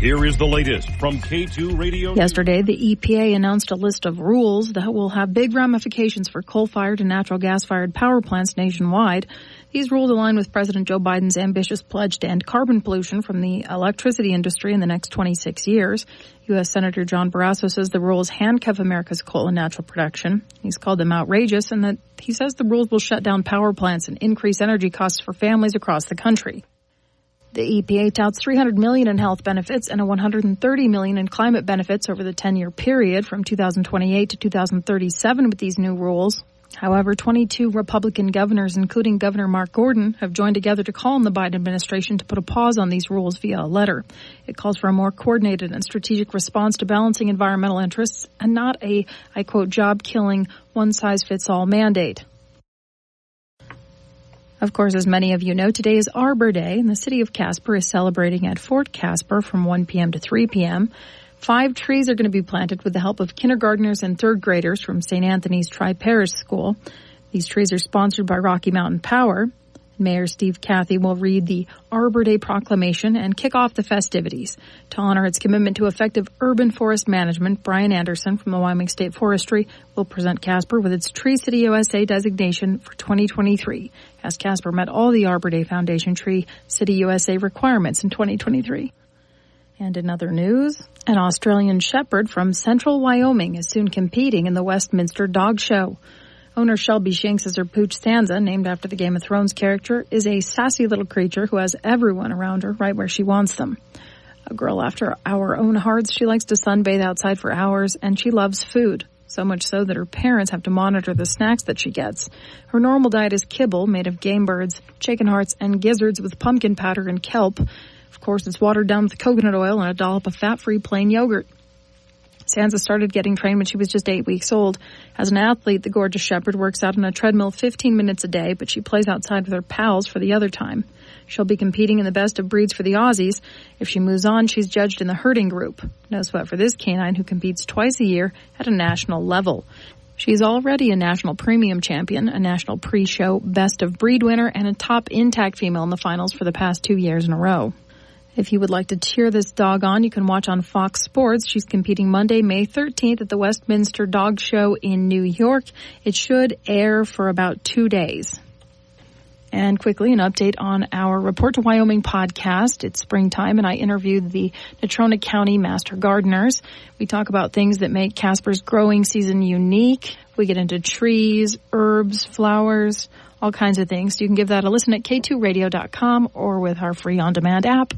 Here is the latest from K2 Radio. Yesterday, the EPA announced a list of rules that will have big ramifications for coal-fired and natural gas-fired power plants nationwide. These rules align with President Joe Biden's ambitious pledge to end carbon pollution from the electricity industry in the next 26 years. U.S. Senator John Barrasso says the rules handcuff America's coal and natural production. He's called them outrageous, and that he says the rules will shut down power plants and increase energy costs for families across the country. The EPA touts $300 million in health benefits and $130 million in climate benefits over the 10-year period from 2028 to 2037 with these new rules. However, 22 Republican governors, including Governor Mark Gordon, have joined together to call on the Biden administration to put a pause on these rules via a letter. It calls for a more coordinated and strategic response to balancing environmental interests and not a, I quote, job-killing, one-size-fits-all mandate. Of course, as many of you know, today is Arbor Day, and the city of Casper is celebrating at Fort Casper from 1 p.m. to 3 p.m. 5 trees are going to be planted with the help of kindergartners and third graders from St. Anthony's Tri-Parish School. These trees are sponsored by Rocky Mountain Power. Mayor Steve Cathy will read the Arbor Day proclamation and kick off the festivities. To honor its commitment to effective urban forest management, Brian Anderson from the Wyoming State Forestry will present Casper with its Tree City USA designation for 2023, as Casper met all the Arbor Day Foundation Tree City USA requirements in 2023. And in other news, an Australian Shepherd from central Wyoming is soon competing in the Westminster Dog Show. Owner Shelby Shanks says her pooch Sansa, named after the Game of Thrones character, is a sassy little creature who has everyone around her right where she wants them. A girl after our own hearts, she likes to sunbathe outside for hours, and she loves food, so much so that her parents have to monitor the snacks that she gets. Her normal diet is kibble made of game birds, chicken hearts, and gizzards with pumpkin powder and kelp. Of course, it's watered down with coconut oil and a dollop of fat-free plain yogurt. Sansa started getting trained when she was just 8 weeks old. As an athlete, the gorgeous shepherd works out on a treadmill 15 minutes a day, but she plays outside with her pals for the other time. She'll be competing in the best of breeds for the Aussies. If she moves on, she's judged in the herding group. No sweat for this canine who competes twice a year at a national level. She's already a national premium champion, a national pre-show best of breed winner, and a top intact female in the finals for the past 2 years in a row. If you would like to cheer this dog on, you can watch on Fox Sports. She's competing Monday, May 13th at the Westminster Dog Show in New York. It should air for about 2 days. And quickly, an update on our Report to Wyoming podcast. It's springtime, and I interviewed the Natrona County Master Gardeners. We talk about things that make Casper's growing season unique. We get into trees, herbs, flowers, all kinds of things. You can give that a listen at k2radio.com or with our free on-demand app.